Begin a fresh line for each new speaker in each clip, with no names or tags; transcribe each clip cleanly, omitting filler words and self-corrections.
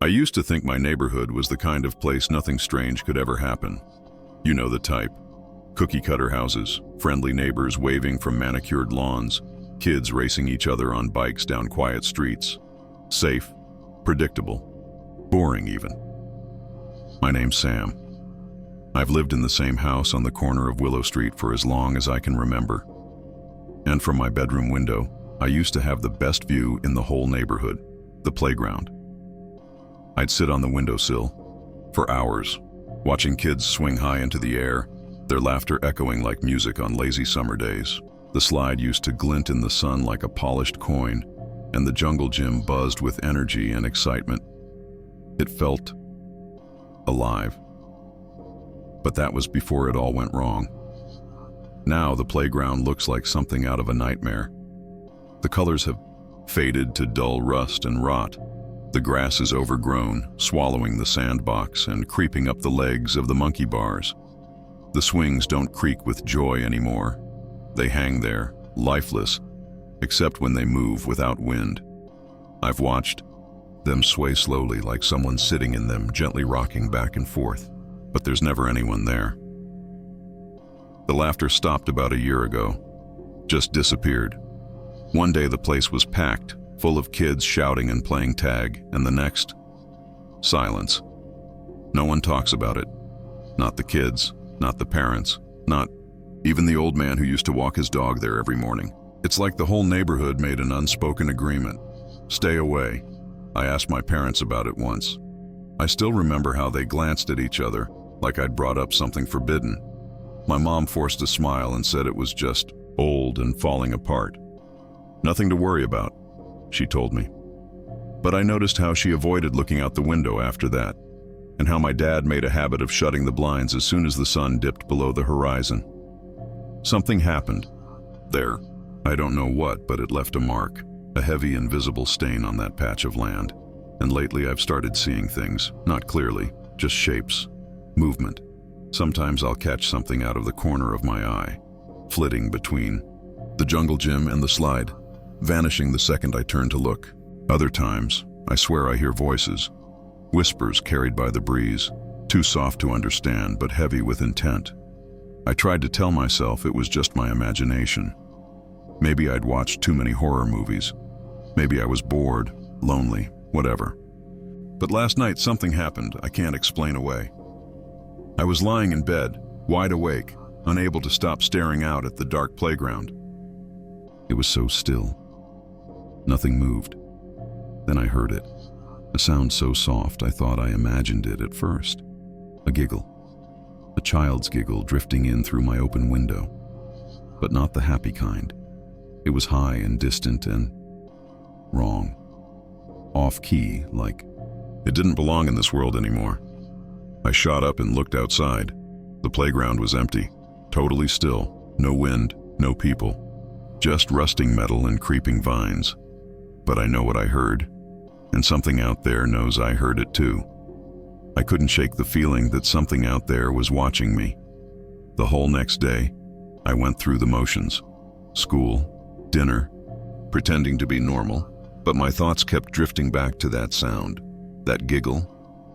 I used to think my neighborhood was the kind of place nothing strange could ever happen. You know the type. Cookie-cutter houses, friendly neighbors waving from manicured lawns, kids racing each other on bikes down quiet streets. Safe, predictable, boring even. My name's Sam. I've lived in the same house on the corner of Willow Street for as long as I can remember. And from my bedroom window, I used to have the best view in the whole neighborhood, the playground. I'd sit on the windowsill for hours, watching kids swing high into the air, their laughter echoing like music on lazy summer days. The slide used to glint in the sun like a polished coin, and the jungle gym buzzed with energy and excitement. It felt alive. But that was before it all went wrong. Now the playground looks like something out of a nightmare. The colors have faded to dull rust and rot. The grass is overgrown, swallowing the sandbox and creeping up the legs of the monkey bars. The swings don't creak with joy anymore. They hang there, lifeless, except when they move without wind. I've watched them sway slowly like someone sitting in them, gently rocking back and forth, but there's never anyone there. The laughter stopped about a year ago, just disappeared. One day the place was packed, full of kids shouting and playing tag, and the next, silence. No one talks about it. Not the kids, not the parents, not even the old man who used to walk his dog there every morning. It's like the whole neighborhood made an unspoken agreement. Stay away. I asked my parents about it once. I still remember how they glanced at each other, like I'd brought up something forbidden. My mom forced a smile and said it was just old and falling apart. Nothing to worry about, she told me. But I noticed how she avoided looking out the window after that, and how my dad made a habit of shutting the blinds as soon as the sun dipped below the horizon. Something happened there. I don't know what, but it left a mark, a heavy invisible stain on that patch of land. And lately I've started seeing things, not clearly, just shapes, movement. Sometimes I'll catch something out of the corner of my eye, flitting between the jungle gym and the slide, vanishing the second I turn to look. Other times, I swear I hear voices, whispers carried by the breeze, too soft to understand but heavy with intent. I tried to tell myself it was just my imagination. Maybe I'd watched too many horror movies. Maybe I was bored, lonely, whatever. But last night something happened I can't explain away. I was lying in bed, wide awake, unable to stop staring out at the dark playground. It was so still. Nothing moved. Then I heard it. A sound so soft I thought I imagined it at first. A giggle. A child's giggle drifting in through my open window. But not the happy kind. It was high and distant and wrong. Off-key, like it didn't belong in this world anymore. I shot up and looked outside. The playground was empty, totally still, no wind, no people, just rusting metal and creeping vines. But I know what I heard, and something out there knows I heard it too. I couldn't shake the feeling that something out there was watching me. The whole next day, I went through the motions. School, dinner, pretending to be normal, but my thoughts kept drifting back to that sound, that giggle.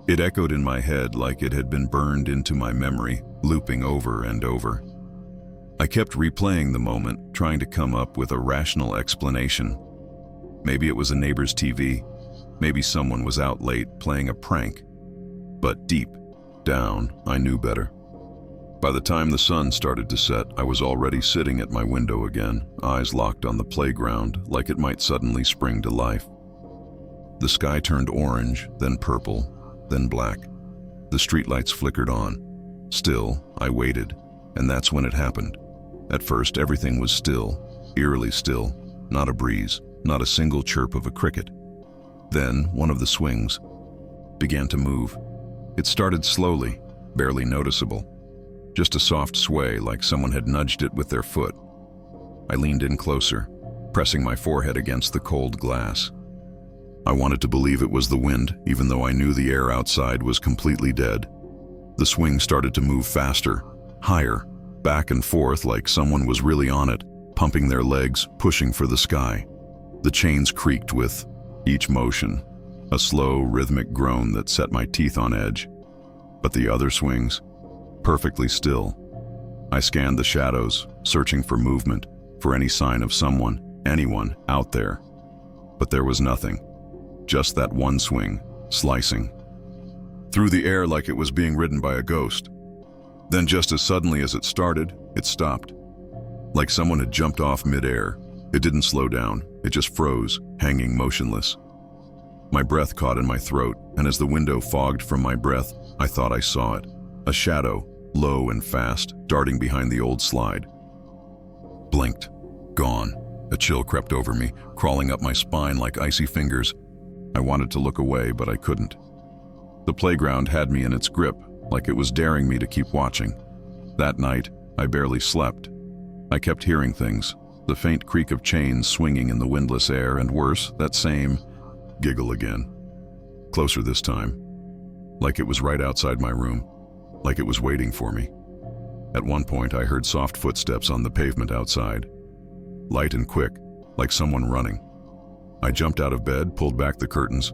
It echoed in my head like it had been burned into my memory, looping over and over. I kept replaying the moment, trying to come up with a rational explanation. Maybe it was a neighbor's TV. Maybe someone was out late playing a prank. But deep down, I knew better. By the time the sun started to set, I was already sitting at my window again, eyes locked on the playground like it might suddenly spring to life. The sky turned orange, then purple, then black. The streetlights flickered on. Still, I waited, and that's when it happened. At first, everything was still, eerily still, not a breeze, not a single chirp of a cricket. Then, one of the swings began to move. It started slowly, barely noticeable. Just a soft sway like someone had nudged it with their foot. I leaned in closer, pressing my forehead against the cold glass. I wanted to believe it was the wind, even though I knew the air outside was completely dead. The swing started to move faster, higher, back and forth like someone was really on it, pumping their legs, pushing for the sky. The chains creaked with each motion, A slow, rhythmic groan that set my teeth on edge. But the other swings, perfectly still. I scanned the shadows, searching for movement, for any sign of someone, anyone, out there. But there was nothing. Just that one swing, slicing through the air like it was being ridden by a ghost. Then just as suddenly as it started, it stopped. Like someone had jumped off mid-air. It didn't slow down, it just froze, hanging motionless. My breath caught in my throat, and as the window fogged from my breath, I thought I saw it. A shadow, low and fast, darting behind the old slide. Blinked. Gone. A chill crept over me, crawling up my spine like icy fingers. I wanted to look away, but I couldn't. The playground had me in its grip, like it was daring me to keep watching. That night, I barely slept. I kept hearing things, the faint creak of chains swinging in the windless air, and worse, that same giggle again. Closer this time, like it was right outside my room, like it was waiting for me. At one point, I heard soft footsteps on the pavement outside. Light and quick, like someone running. I jumped out of bed, pulled back the curtains,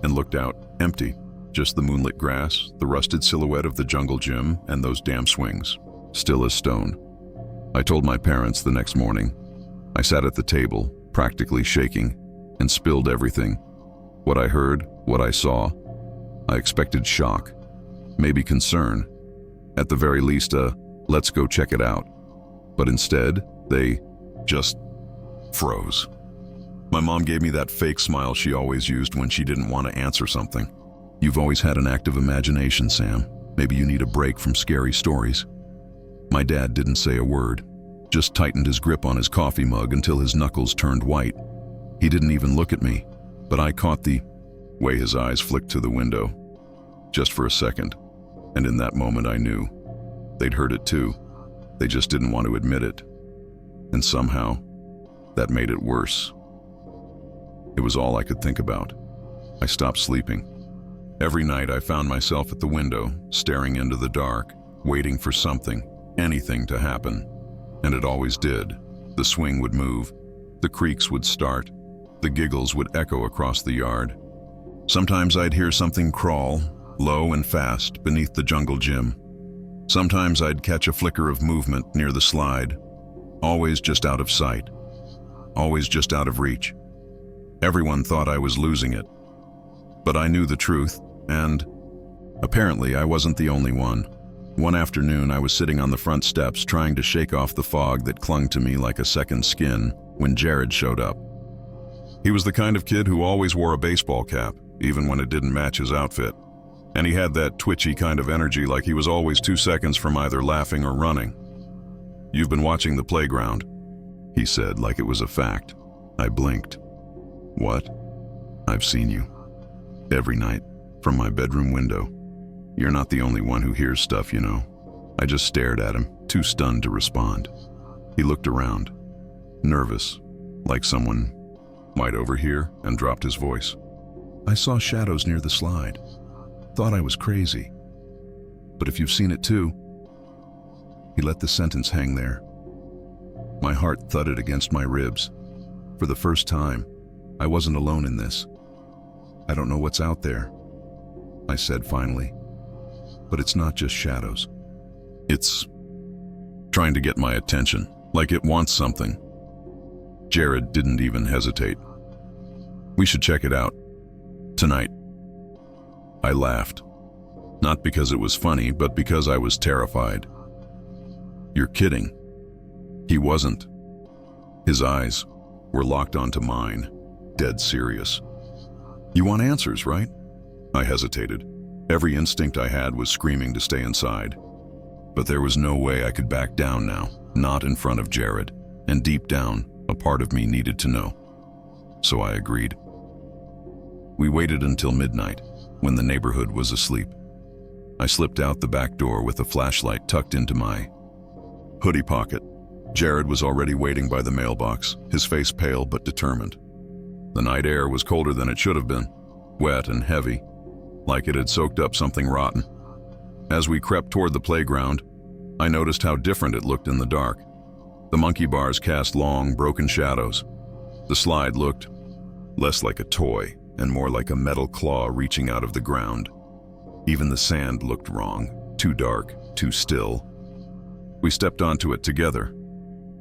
and looked out, empty. Just the moonlit grass, the rusted silhouette of the jungle gym, and those damn swings, still as stone. I told my parents the next morning. I sat at the table, practically shaking, and spilled everything. What I heard, what I saw. I expected shock, maybe concern, at the very least let's go check it out. But instead, they just froze. My mom gave me that fake smile she always used when she didn't want to answer something. You've always had an active imagination, Sam. Maybe you need a break from scary stories. My dad didn't say a word, just tightened his grip on his coffee mug until his knuckles turned white. He didn't even look at me, but I caught the way his eyes flicked to the window. Just for a second, and in that moment I knew. They'd heard it too. They just didn't want to admit it. And somehow, that made it worse. It was all I could think about. I stopped sleeping. Every night I found myself at the window, staring into the dark, waiting for something, anything to happen. And it always did. The swing would move, the creaks would start, the giggles would echo across the yard. Sometimes I'd hear something crawl, low and fast, beneath the jungle gym. Sometimes I'd catch a flicker of movement near the slide, always just out of sight, always just out of reach. Everyone thought I was losing it. But I knew the truth, and apparently I wasn't the only one. One afternoon I was sitting on the front steps trying to shake off the fog that clung to me like a second skin when Jared showed up. He was the kind of kid who always wore a baseball cap, even when it didn't match his outfit. And he had that twitchy kind of energy, like he was always 2 seconds from either laughing or running. "You've been watching the playground," he said like it was a fact. I blinked. "What?" "I've seen you. Every night, from my bedroom window. You're not the only one who hears stuff, you know." I just stared at him, too stunned to respond. He looked around, nervous, like someone might overhear, and dropped his voice. "I saw shadows near the slide. Thought I was crazy. But if you've seen it too..." He let the sentence hang there. My heart thudded against my ribs. For the first time, I wasn't alone in this. "I don't know what's out there," I said finally. "But it's not just shadows. It's trying to get my attention, like it wants something." Jared didn't even hesitate. "We should check it out. Tonight." I laughed. Not because it was funny, but because I was terrified. "You're kidding." He wasn't. His eyes were locked onto mine, dead serious. "You want answers, right?" I hesitated. Every instinct I had was screaming to stay inside. But there was no way I could back down now, not in front of Jared, and deep down, a part of me needed to know. So I agreed. We waited until midnight, when the neighborhood was asleep. I slipped out the back door with a flashlight tucked into my hoodie pocket. Jared was already waiting by the mailbox, his face pale but determined. The night air was colder than it should have been, wet and heavy, like it had soaked up something rotten. As we crept toward the playground, I noticed how different it looked in the dark. The monkey bars cast long, broken shadows. The slide looked less like a toy and more like a metal claw reaching out of the ground. Even the sand looked wrong, too dark, too still. We stepped onto it together.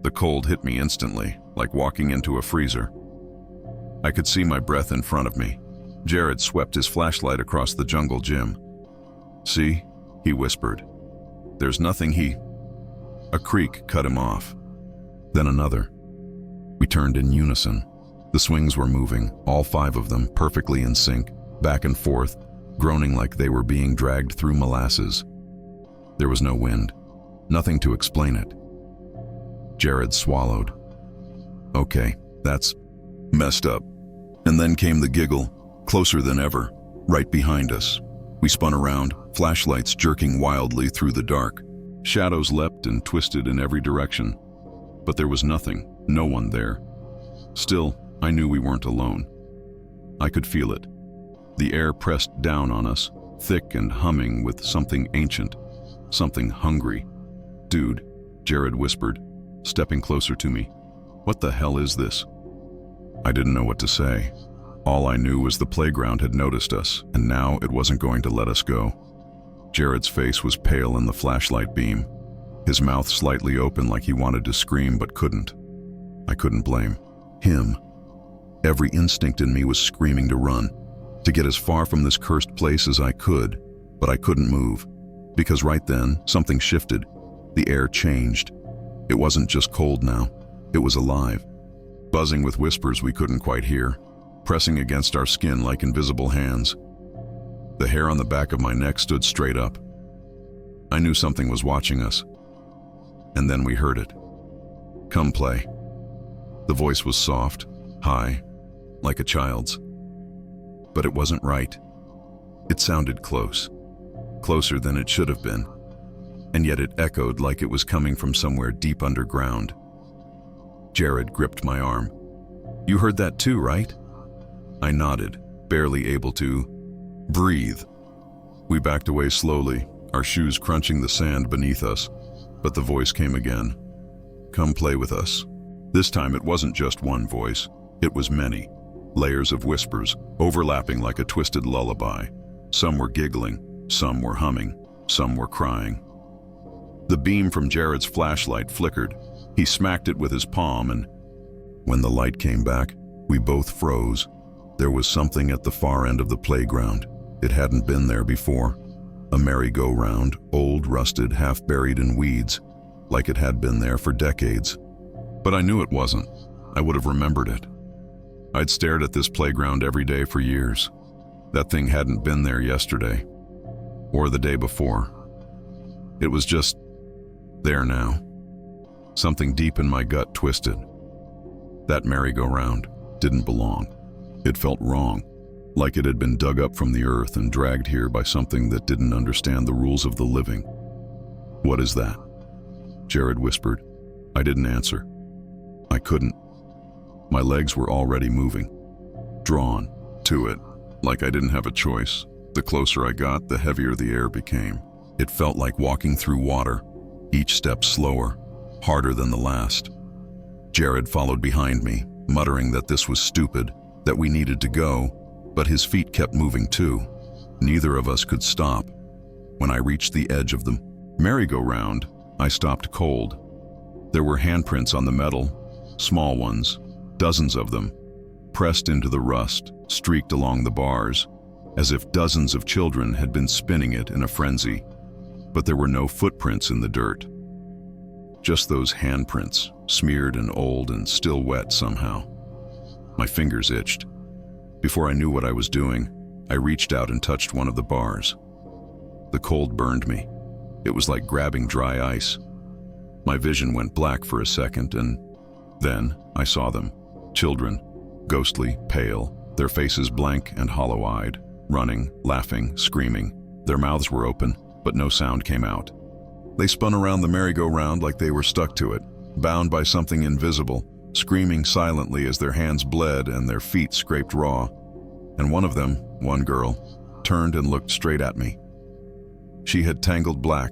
The cold hit me instantly, like walking into a freezer. I could see my breath in front of me. Jared swept his flashlight across the jungle gym. "See?" he whispered. "There's nothing A creak cut him off. Then another. We turned in unison. The swings were moving, all 5 of them, perfectly in sync, back and forth, groaning like they were being dragged through molasses. There was no wind, nothing to explain it. Jared swallowed. "Okay, that's messed up." And then came the giggle, closer than ever, right behind us. We spun around, flashlights jerking wildly through the dark. Shadows leapt and twisted in every direction. But there was nothing, no one there. Still, I knew we weren't alone. I could feel it. The air pressed down on us, thick and humming with something ancient, something hungry. "Dude," Jared whispered, stepping closer to me. "What the hell is this?" I didn't know what to say. All I knew was the playground had noticed us, and now it wasn't going to let us go. Jared's face was pale in the flashlight beam, his mouth slightly open like he wanted to scream but couldn't. I couldn't blame him. Every instinct in me was screaming to run, to get as far from this cursed place as I could, but I couldn't move, because right then, something shifted. The air changed. It wasn't just cold now, it was alive, buzzing with whispers we couldn't quite hear, pressing against our skin like invisible hands. The hair on the back of my neck stood straight up. I knew something was watching us. And then we heard it. "Come play." The voice was soft, high, like a child's. But it wasn't right. It sounded close, closer than it should have been, and yet it echoed like it was coming from somewhere deep underground. Jared gripped my arm. "You heard that too, right?" I nodded, barely able to breathe. We backed away slowly, our shoes crunching the sand beneath us, but the voice came again. "Come play with us." This time it wasn't just one voice, it was many, layers of whispers, overlapping like a twisted lullaby. Some were giggling, some were humming, some were crying. The beam from Jared's flashlight flickered. He smacked it with his palm, and when the light came back, we both froze. There was something at the far end of the playground. It hadn't been there before. A merry-go-round, old, rusted, half-buried in weeds, like it had been there for decades. But I knew it wasn't. I would have remembered it. I'd stared at this playground every day for years. That thing hadn't been there yesterday, or the day before. It was just there now. Something deep in my gut twisted. That merry-go-round didn't belong. It felt wrong, like it had been dug up from the earth and dragged here by something that didn't understand the rules of the living. "What is that?" Jared whispered. I didn't answer. I couldn't. My legs were already moving, drawn to it, like I didn't have a choice. The closer I got, the heavier the air became. It felt like walking through water, each step slower, harder than the last. Jared followed behind me, muttering that this was stupid, that we needed to go, but his feet kept moving too. Neither of us could stop. When I reached the edge of the merry-go-round, I stopped cold. There were handprints on the metal, small ones, dozens of them, pressed into the rust, streaked along the bars, as if dozens of children had been spinning it in a frenzy. But there were no footprints in the dirt. Just those handprints, smeared and old and still wet somehow. My fingers itched. Before I knew what I was doing, I reached out and touched one of the bars. The cold burned me. It was like grabbing dry ice. My vision went black for a second, and then I saw them. Children, ghostly, pale, their faces blank and hollow-eyed, running, laughing, screaming. Their mouths were open, but no sound came out. They spun around the merry-go-round like they were stuck to it, bound by something invisible, screaming silently as their hands bled and their feet scraped raw. And one of them, one girl, turned and looked straight at me. She had tangled black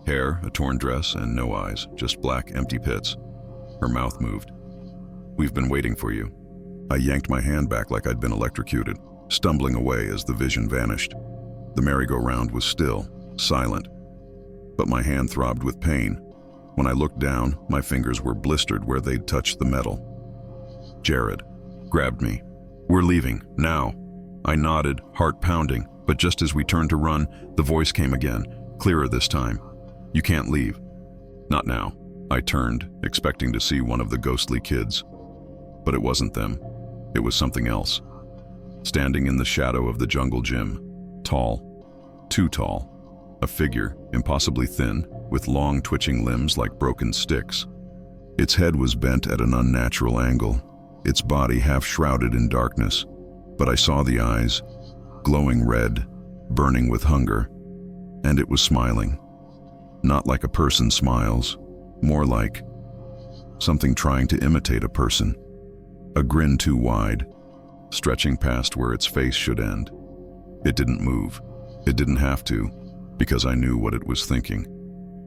hair, a torn dress, and no eyes, just black, empty pits. Her mouth moved. "We've been waiting for you." I yanked my hand back like I'd been electrocuted, stumbling away as the vision vanished. The merry-go-round was still, silent, but my hand throbbed with pain. When I looked down, my fingers were blistered where they'd touched the metal. Jared grabbed me. "We're leaving, now." I nodded, heart pounding, but just as we turned to run, the voice came again, clearer this time. "You can't leave." "Not now." I turned, expecting to see one of the ghostly kids. But it wasn't them. It was something else. Standing in the shadow of the jungle gym, tall, too tall, a figure, impossibly thin, with long twitching limbs like broken sticks. Its head was bent at an unnatural angle, its body half shrouded in darkness, but I saw the eyes, glowing red, burning with hunger, and it was smiling. Not like a person smiles, more like something trying to imitate a person. A grin too wide, stretching past where its face should end. It didn't move. It didn't have to, because I knew what it was thinking.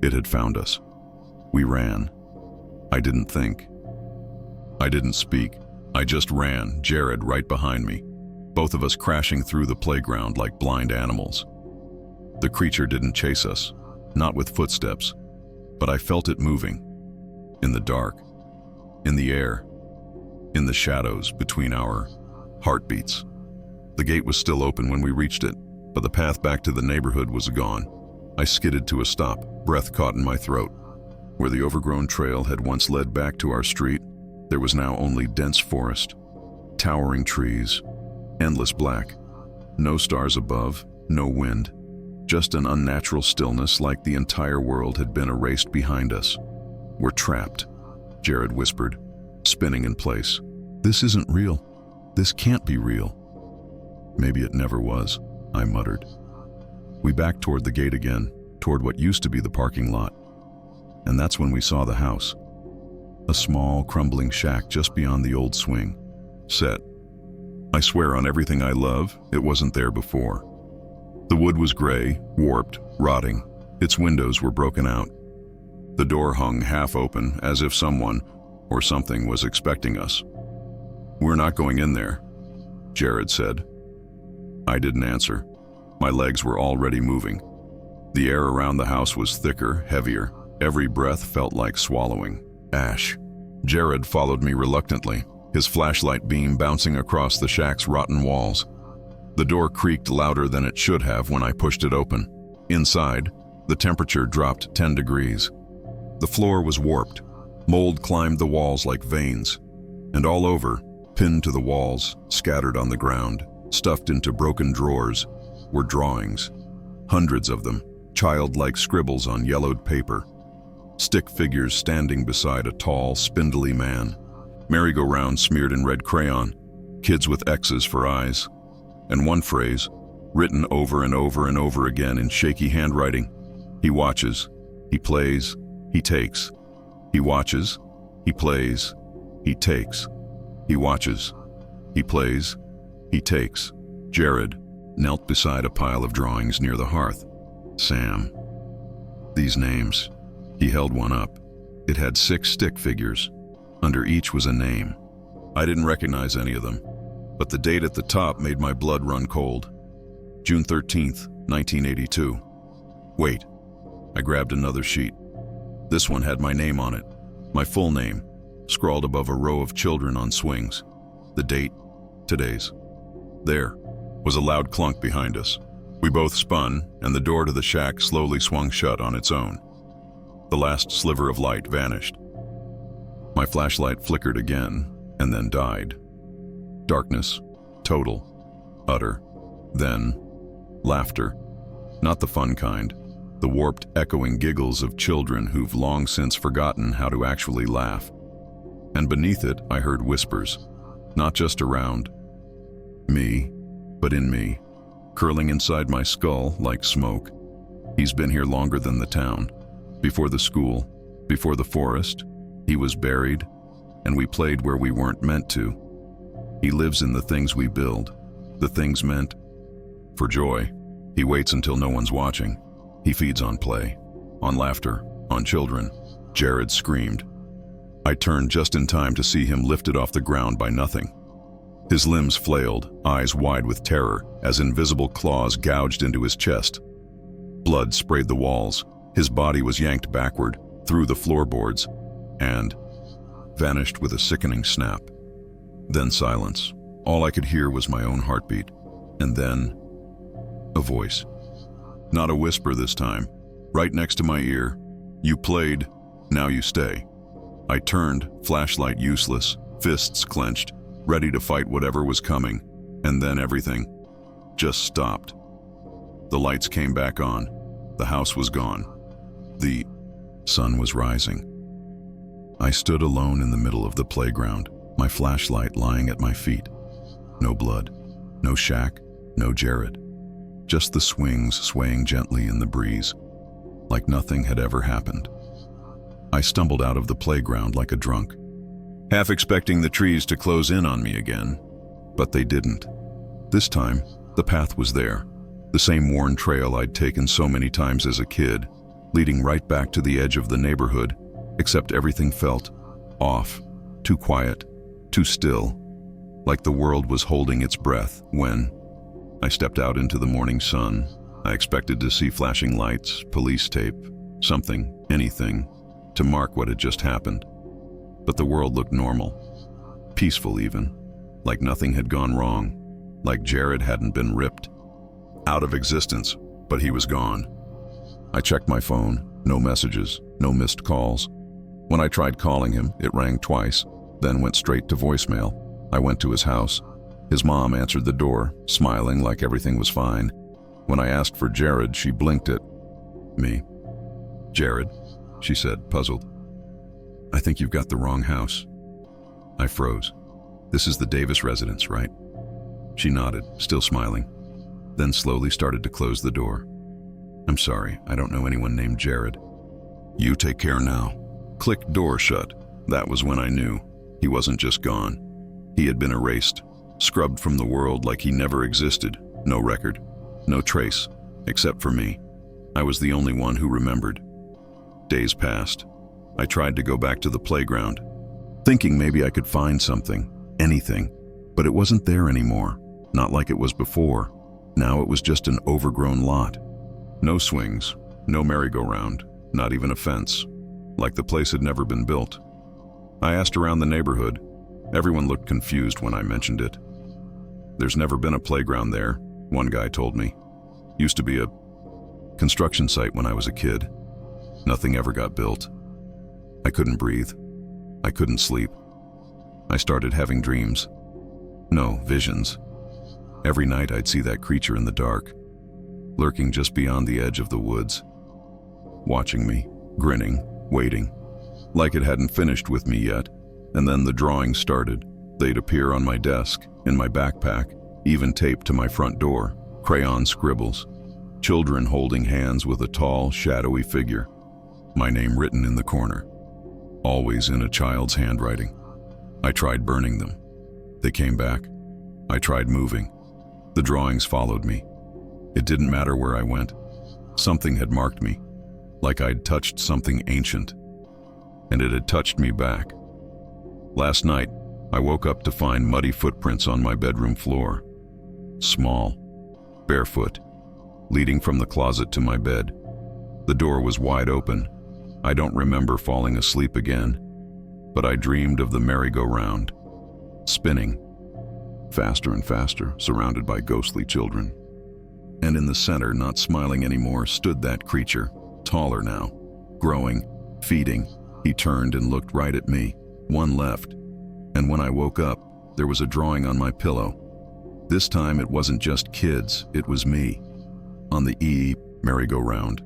It had found us. We ran. I didn't think. I didn't speak. I just ran, Jared right behind me, both of us crashing through the playground like blind animals. The creature didn't chase us, not with footsteps, but I felt it moving. In the dark, in the air, in the shadows between our heartbeats. The gate was still open when we reached it, but the path back to the neighborhood was gone. I skidded to a stop, breath caught in my throat. Where the overgrown trail had once led back to our street, there was now only dense forest, towering trees, endless black. No stars above, no wind, just an unnatural stillness like the entire world had been erased behind us. "We're trapped," Jared whispered, spinning in place. "This isn't real. This can't be real." "Maybe it never was," I muttered. We backed toward the gate again, toward what used to be the parking lot. And that's when we saw the house. A small, crumbling shack just beyond the old swing. Set. I swear on everything I love, it wasn't there before. The wood was gray, warped, rotting. Its windows were broken out. The door hung half open, as if someone or something was expecting us. "We're not going in there," Jared said. I didn't answer. My legs were already moving. The air around the house was thicker, heavier. Every breath felt like swallowing ash. Jared followed me reluctantly, his flashlight beam bouncing across the shack's rotten walls. The door creaked louder than it should have when I pushed it open. Inside, the temperature dropped 10 degrees. The floor was warped. Mold climbed the walls like veins. And all over, pinned to the walls, scattered on the ground, stuffed into broken drawers, were drawings. Hundreds of them, childlike scribbles on yellowed paper. Stick figures standing beside a tall, spindly man. Merry-go-round smeared in red crayon. Kids with X's for eyes. And one phrase, written over and over and over again in shaky handwriting. He watches, he plays, he takes. He watches, he plays, he takes. He watches, he plays, he takes. Jared knelt beside a pile of drawings near the hearth. Sam. These names. He held one up. It had 6 stick figures. Under each was a name. I didn't recognize any of them, but the date at the top made my blood run cold. June 13th, 1982. Wait. I grabbed another sheet. This one had my name on it, my full name, scrawled above a row of children on swings. The date, today's. There was a loud clunk behind us. We both spun, and the door to the shack slowly swung shut on its own. The last sliver of light vanished. My flashlight flickered again, and then died. Darkness, total, utter. Then, laughter. Not the fun kind. The warped, echoing giggles of children who've long since forgotten how to actually laugh. And beneath it, I heard whispers, not just around me, but in me, curling inside my skull like smoke. He's been here longer than the town. Before the school, before the forest, he was buried, and we played where we weren't meant to. He lives in the things we build, the things meant for joy. He waits until no one's watching. He feeds on play, on laughter, on children. Jared screamed. I turned just in time to see him lifted off the ground by nothing. His limbs flailed, eyes wide with terror, as invisible claws gouged into his chest. Blood sprayed the walls. His body was yanked backward, through the floorboards, and vanished with a sickening snap. Then silence. All I could hear was my own heartbeat. And then, a voice. Not a whisper this time. Right next to my ear. "You played, now you stay." I turned, flashlight useless, fists clenched, ready to fight whatever was coming, and then everything just stopped. The lights came back on. The house was gone. The sun was rising. I stood alone in the middle of the playground, my flashlight lying at my feet. No blood, no Shaq, no Jared. Just the swings swaying gently in the breeze, like nothing had ever happened. I stumbled out of the playground like a drunk, half expecting the trees to close in on me again, but they didn't. This time, the path was there, the same worn trail I'd taken so many times as a kid, leading right back to the edge of the neighborhood, except everything felt off, too quiet, too still, like the world was holding its breath when I stepped out into the morning sun. I expected to see flashing lights, police tape, something, anything, to mark what had just happened. But the world looked normal, peaceful even, like nothing had gone wrong, like Jared hadn't been ripped out of existence, but he was gone. I checked my phone, no messages, no missed calls. When I tried calling him, it rang twice, then went straight to voicemail. I went to his house. His mom answered the door, smiling like everything was fine. When I asked for Jared, she blinked at me. "Jared," she said, puzzled. "I think you've got the wrong house." I froze. "This is the Davis residence, right?" She nodded, still smiling, then slowly started to close the door. "I'm sorry, I don't know anyone named Jared." "You take care now." Click, door shut. That was when I knew. He wasn't just gone. He had been erased, scrubbed from the world like he never existed. No record, no trace, except for me. I was the only one who remembered. Days passed. I tried to go back to the playground, thinking maybe I could find something, anything, but it wasn't there anymore, not like it was before. Now it was just an overgrown lot. No swings, no merry-go-round, not even a fence, like the place had never been built. I asked around the neighborhood. Everyone looked confused when I mentioned it. "There's never been a playground there," one guy told me. "Used to be a construction site when I was a kid. Nothing ever got built." I couldn't breathe. I couldn't sleep. I started having dreams. No, visions. Every night I'd see that creature in the dark, lurking just beyond the edge of the woods, watching me, grinning, waiting, like it hadn't finished with me yet. And then the drawings started. They'd appear on my desk, in my backpack, even taped to my front door, crayon scribbles, children holding hands with a tall, shadowy figure, my name written in the corner, always in a child's handwriting. I tried burning them. They came back. I tried moving. The drawings followed me. It didn't matter where I went. Something had marked me, like I'd touched something ancient, and it had touched me back. Last night, I woke up to find muddy footprints on my bedroom floor. Small, barefoot, leading from the closet to my bed. The door was wide open. I don't remember falling asleep again, but I dreamed of the merry-go-round, spinning, faster and faster, surrounded by ghostly children. And in the center, not smiling anymore, stood that creature, taller now, growing, feeding. He turned and looked right at me. One left, and when I woke up, there was a drawing on my pillow. This time it wasn't just kids, it was me, on the merry-go-round,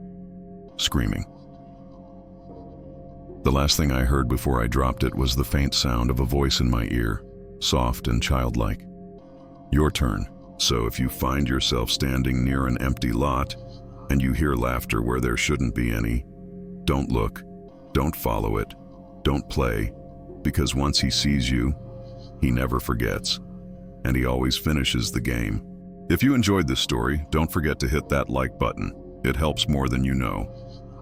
screaming. The last thing I heard before I dropped it was the faint sound of a voice in my ear, soft and childlike. "Your turn, so if you find yourself standing near an empty lot, and you hear laughter where there shouldn't be any, don't look, don't follow it, don't play, because once he sees you, he never forgets, and he always finishes the game." If you enjoyed this story, don't forget to hit that like button. It helps more than you know.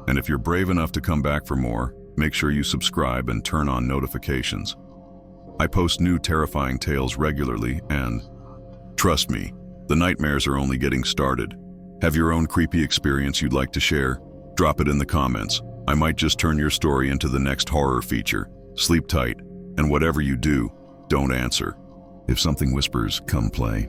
And if you're brave enough to come back for more, make sure you subscribe and turn on notifications. I post new terrifying tales regularly, and trust me, the nightmares are only getting started. Have your own creepy experience you'd like to share? Drop it in the comments. I might just turn your story into the next horror feature. Sleep tight, and whatever you do, don't answer. If something whispers, come play.